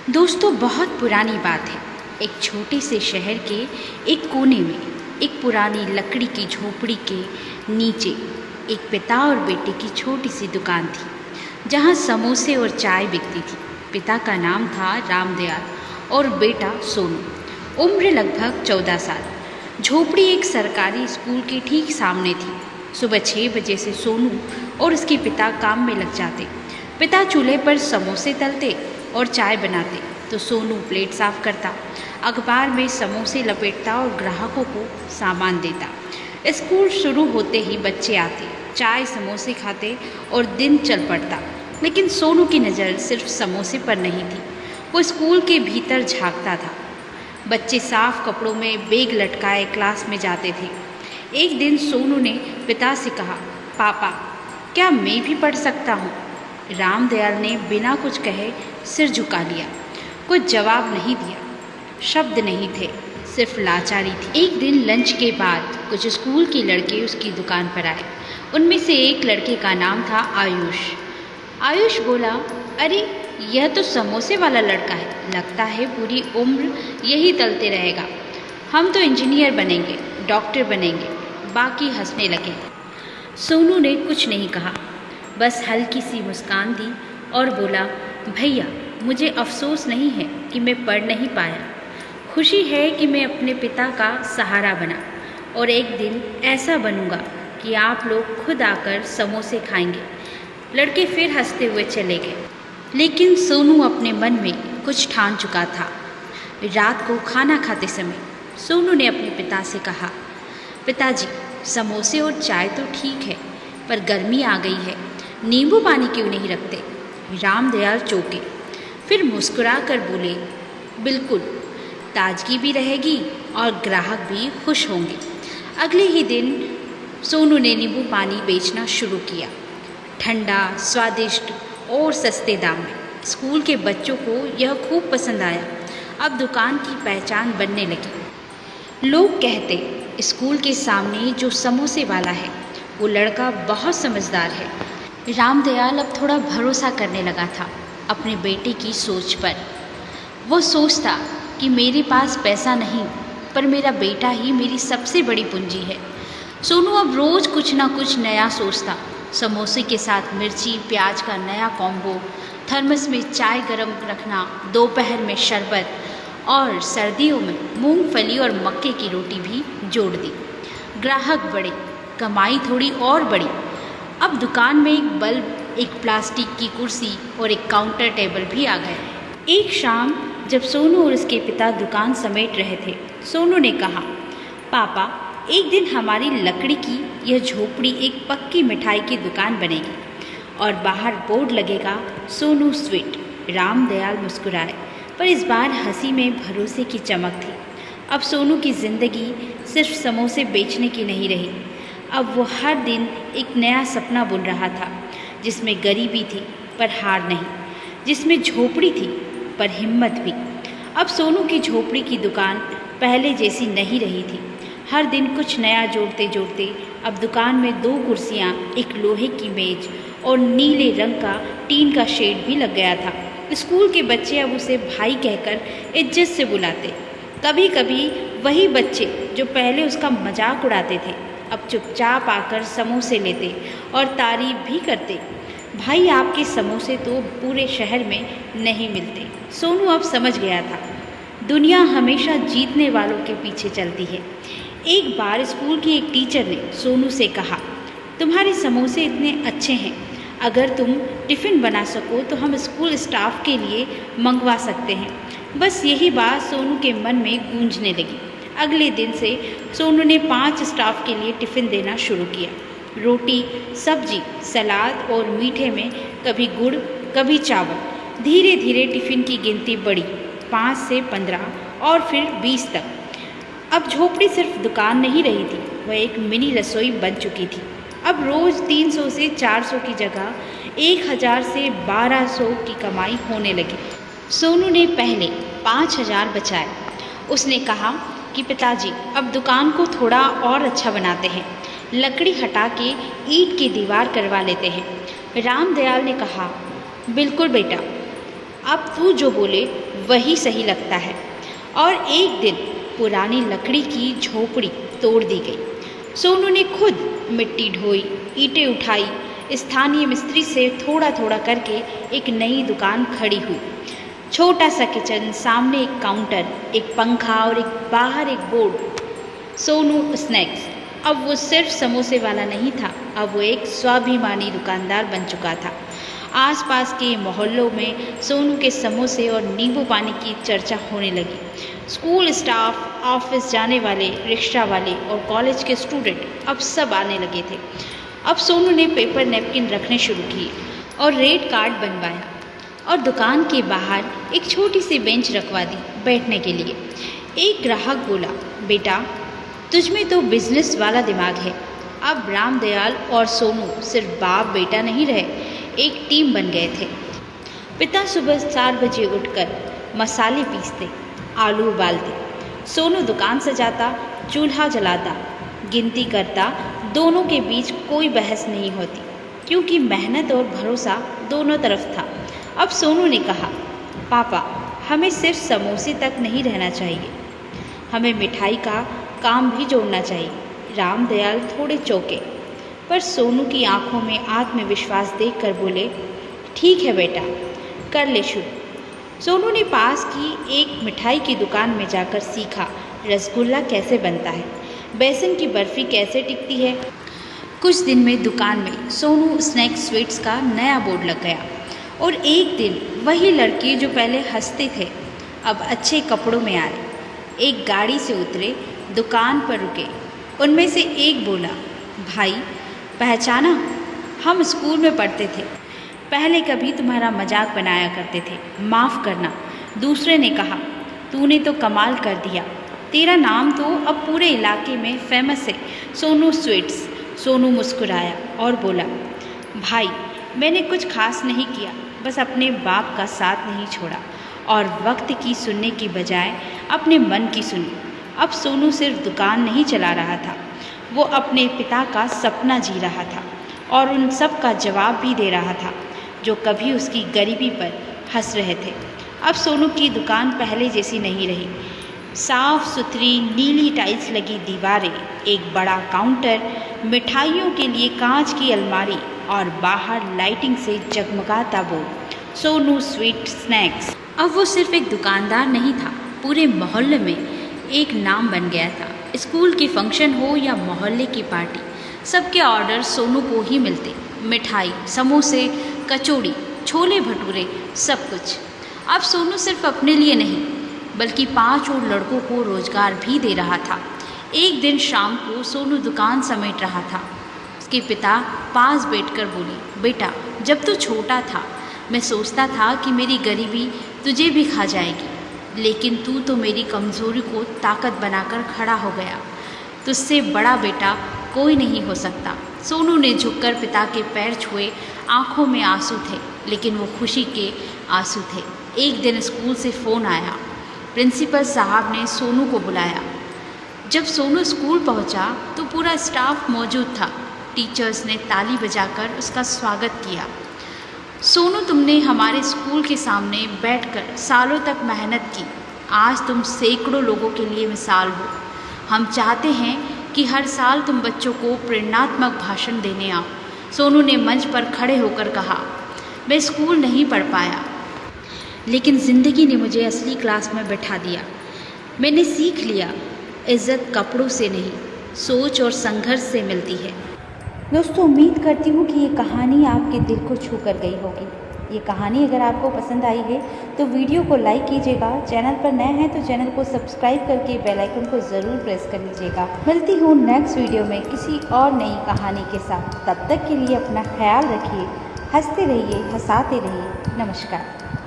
दोस्तों, बहुत पुरानी बात है। एक छोटे से शहर के एक कोने में एक पुरानी लकड़ी की झोपड़ी के नीचे एक पिता और बेटे की छोटी सी दुकान थी, जहाँ समोसे और चाय बिकती थी। पिता का नाम था रामदयाल और बेटा सोनू। उम्र लगभग 14 साल। झोपड़ी एक सरकारी स्कूल के ठीक सामने थी। सुबह 6 बजे से सोनू और उसके पिता काम में लग जाते। पिता चूल्हे पर समोसे तलते और चाय बनाते तो सोनू प्लेट साफ करता, अखबार में समोसे लपेटता और ग्राहकों को सामान देता। स्कूल शुरू होते ही बच्चे आते, चाय समोसे खाते और दिन चल पड़ता। लेकिन सोनू की नज़र सिर्फ समोसे पर नहीं थी, वो स्कूल के भीतर झांकता था। बच्चे साफ कपड़ों में बैग लटकाए क्लास में जाते थे। एक दिन सोनू ने पिता से कहा, पापा, क्या मैं भी पढ़ सकता हूँ? रामदयाल ने बिना कुछ कहे सिर झुका लिया। कुछ जवाब नहीं दिया। शब्द नहीं थे, सिर्फ लाचारी थी। एक दिन लंच के बाद कुछ स्कूल के लड़के उसकी दुकान पर आए। उनमें से एक लड़के का नाम था आयुष। आयुष बोला, अरे यह तो समोसे वाला लड़का है, लगता है पूरी उम्र यही तलते रहेगा। हम तो इंजीनियर बनेंगे, डॉक्टर बनेंगे। बाकी हंसने लगे। सोनू ने कुछ नहीं कहा, बस हल्की सी मुस्कान दी और बोला, भैया, मुझे अफसोस नहीं है कि मैं पढ़ नहीं पाया। खुशी है कि मैं अपने पिता का सहारा बना और एक दिन ऐसा बनूंगा कि आप लोग खुद आकर समोसे खाएंगे। लड़के फिर हंसते हुए चले गए। लेकिन सोनू अपने मन में कुछ ठान चुका था। रात को खाना खाते समय सोनू ने अपने पिता से कहा, पिताजी, समोसे और चाय तो ठीक है, पर गर्मी आ गई है, नींबू पानी क्यों नहीं रखते? रामदयाल चौंके, फिर मुस्कुरा कर बोले, बिल्कुल, ताजगी भी रहेगी और ग्राहक भी खुश होंगे। अगले ही दिन सोनू ने नींबू पानी बेचना शुरू किया, ठंडा, स्वादिष्ट और सस्ते दाम में। स्कूल के बच्चों को यह खूब पसंद आया। अब दुकान की पहचान बनने लगी। लोग कहते, स्कूल के सामने जो समोसे वाला है वो लड़का बहुत समझदार है। रामदयाल अब थोड़ा भरोसा करने लगा था अपने बेटे की सोच पर। वो सोचता कि मेरे पास पैसा नहीं, पर मेरा बेटा ही मेरी सबसे बड़ी पूंजी है। सोनू अब रोज़ कुछ ना कुछ नया सोचता। समोसे के साथ मिर्ची प्याज का नया कॉम्बो, थर्मस में चाय गरम रखना, दोपहर में शरबत और सर्दियों में मूंगफली और मक्के की रोटी भी जोड़ दी। ग्राहक बढ़े, कमाई थोड़ी और बढ़ी। अब दुकान में एक बल्ब, एक प्लास्टिक की कुर्सी और एक काउंटर टेबल भी आ गया। एक शाम जब सोनू और उसके पिता दुकान समेट रहे थे, सोनू ने कहा, पापा, एक दिन हमारी लकड़ी की यह झोपड़ी एक पक्की मिठाई की दुकान बनेगी और बाहर बोर्ड लगेगा, सोनू स्वीट। रामदयाल मुस्कुराए, पर इस बार हंसी में भरोसे की चमक थी। अब सोनू की ज़िंदगी सिर्फ समोसे बेचने की नहीं रही। अब वो हर दिन एक नया सपना बुन रहा था, जिसमें गरीबी थी पर हार नहीं, जिसमें झोपड़ी थी पर हिम्मत भी। अब सोनू की झोपड़ी की दुकान पहले जैसी नहीं रही थी। हर दिन कुछ नया जोड़ते जोड़ते अब दुकान में 2 कुर्सियाँ, एक लोहे की मेज और नीले रंग का टीन का शेड भी लग गया था। स्कूल के बच्चे अब उसे भाई कहकर इज्जत से बुलाते। कभी कभी वही बच्चे जो पहले उसका मजाक उड़ाते थे, अब चुपचाप आकर समोसे लेते और तारीफ भी करते। भाई, आपके समोसे तो पूरे शहर में नहीं मिलते। सोनू अब समझ गया था, दुनिया हमेशा जीतने वालों के पीछे चलती है। एक बार स्कूल की एक टीचर ने सोनू से कहा, तुम्हारे समोसे इतने अच्छे हैं, अगर तुम टिफ़िन बना सको तो हम स्कूल स्टाफ के लिए मंगवा सकते हैं। बस यही बात सोनू के मन में गूंजने लगी। अगले दिन से सोनू ने 5 स्टाफ के लिए टिफ़िन देना शुरू किया। रोटी, सब्जी, सलाद और मीठे में कभी गुड़, कभी चावल। धीरे धीरे टिफ़िन की गिनती बढ़ी, 5 से 15 और फिर 20 तक। अब झोपड़ी सिर्फ दुकान नहीं रही थी, वह एक मिनी रसोई बन चुकी थी। अब रोज़ 300 से 400 की जगह 1000 से 1200 की कमाई होने लगी। सोनू ने पहले 5000 बचाए। उसने कहा कि पिताजी, अब दुकान को थोड़ा और अच्छा बनाते हैं, लकड़ी हटा के ईंट की दीवार करवा लेते हैं। रामदयाल ने कहा, बिल्कुल बेटा, अब तू जो बोले वही सही लगता है। और एक दिन पुरानी लकड़ी की झोपड़ी तोड़ दी गई। सोनू ने खुद मिट्टी ढोई, ईंटें उठाई। स्थानीय मिस्त्री से थोड़ा थोड़ा करके एक नई दुकान खड़ी हुई। छोटा सा किचन, सामने एक काउंटर, एक पंखा और बाहर एक बोर्ड, सोनू स्नैक्स। अब वो सिर्फ समोसे वाला नहीं था, अब वो एक स्वाभिमानी दुकानदार बन चुका था। आसपास के मोहल्लों में सोनू के समोसे और नींबू पानी की चर्चा होने लगी। स्कूल स्टाफ, ऑफिस जाने वाले, रिक्शा वाले और कॉलेज के स्टूडेंट अब सब आने लगे थे। अब सोनू ने पेपर नैपकिन रखने शुरू किए और रेड कार्ड बनवाया और दुकान के बाहर एक छोटी सी बेंच रखवा दी बैठने के लिए। एक ग्राहक बोला, बेटा तुझमें तो बिजनेस वाला दिमाग है। अब रामदयाल और सोनू सिर्फ बाप बेटा नहीं रहे, एक टीम बन गए थे। पिता सुबह 4 बजे उठकर मसाले पीसते, आलू उबालते, सोनू दुकान सजाता, चूल्हा जलाता, गिनती करता। दोनों के बीच कोई बहस नहीं होती क्योंकि मेहनत और भरोसा दोनों तरफ था। अब सोनू ने कहा, पापा हमें सिर्फ समोसे तक नहीं रहना चाहिए, हमें मिठाई का काम भी जोड़ना चाहिए। रामदयाल थोड़े चौंके, पर सोनू की आंखों में आत्मविश्वास देखकर बोले, ठीक है बेटा, कर ले शुरू। सोनू ने पास की एक मिठाई की दुकान में जाकर सीखा रसगुल्ला कैसे बनता है, बेसन की बर्फ़ी कैसे टिकती है। कुछ दिन में दुकान में सोनू स्नैक्स स्वीट्स का नया बोर्ड लग गया और एक दिन वही लड़के जो पहले हंसते थे अब अच्छे कपड़ों में आए। एक गाड़ी से उतरे, दुकान पर रुके। उनमें से एक बोला, भाई पहचाना, हम स्कूल में पढ़ते थे, पहले कभी तुम्हारा मजाक बनाया करते थे, माफ़ करना। दूसरे ने कहा, तूने तो कमाल कर दिया, तेरा नाम तो अब पूरे इलाके में फेमस है, सोनू स्वीट्स। सोनू मुस्कुराया और बोला, भाई मैंने कुछ खास नहीं किया, बस अपने बाप का साथ नहीं छोड़ा और वक्त की सुनने की बजाय अपने मन की सुनी। अब सोनू सिर्फ दुकान नहीं चला रहा था, वो अपने पिता का सपना जी रहा था और उन सब का जवाब भी दे रहा था जो कभी उसकी गरीबी पर हंस रहे थे। अब सोनू की दुकान पहले जैसी नहीं रही। साफ सुथरी नीली टाइल्स लगी दीवारें, एक बड़ा काउंटर, मिठाइयों के लिए कांच की अलमारी और बाहर लाइटिंग से जगमगाता बोर्ड, सोनू स्वीट स्नैक्स। अब वो सिर्फ एक दुकानदार नहीं था, पूरे मोहल्ले में एक नाम बन गया था। स्कूल की फंक्शन हो या मोहल्ले की पार्टी, सबके ऑर्डर सोनू को ही मिलते। मिठाई, समोसे, कचौड़ी, छोले भटूरे, सब कुछ। अब सोनू सिर्फ अपने लिए नहीं बल्कि 5 और लड़कों को रोजगार भी दे रहा था। एक दिन शाम को सोनू दुकान समेट रहा था। उसके पिता पास बैठकर बोले, बेटा जब तू छोटा था मैं सोचता था कि मेरी गरीबी तुझे भी खा जाएगी, लेकिन तू तो मेरी कमज़ोरी को ताकत बनाकर खड़ा हो गया। तुझसे बड़ा बेटा कोई नहीं हो सकता। सोनू ने झुककर पिता के पैर छुए। आंखों में आंसू थे, लेकिन वो खुशी के आंसू थे। एक दिन स्कूल से फ़ोन आया। प्रिंसिपल साहब ने सोनू को बुलाया। जब सोनू स्कूल पहुंचा तो पूरा स्टाफ मौजूद था। टीचर्स ने ताली बजाकर उसका स्वागत किया। सोनू, तुमने हमारे स्कूल के सामने बैठकर सालों तक मेहनत की, आज तुम सैकड़ों लोगों के लिए मिसाल हो। हम चाहते हैं कि हर साल तुम बच्चों को प्रेरणात्मक भाषण देने आओ। सोनू ने मंच पर खड़े होकर कहा, मैं स्कूल नहीं पढ़ पाया, लेकिन ज़िंदगी ने मुझे असली क्लास में बैठा दिया। मैंने सीख लिया, इज़्ज़त कपड़ों से नहीं, सोच और संघर्ष से मिलती है। दोस्तों, उम्मीद करती हूँ कि ये कहानी आपके दिल को छू कर गई होगी। ये कहानी अगर आपको पसंद आई है तो वीडियो को लाइक कीजिएगा। चैनल पर नए हैं तो चैनल को सब्सक्राइब करके बेल आइकन को ज़रूर प्रेस कर लीजिएगा। मिलती हूँ नेक्स्ट वीडियो में किसी और नई कहानी के साथ। तब तक के लिए अपना ख्याल रखिए, हंसते रहिए, हंसाते रहिए। नमस्कार।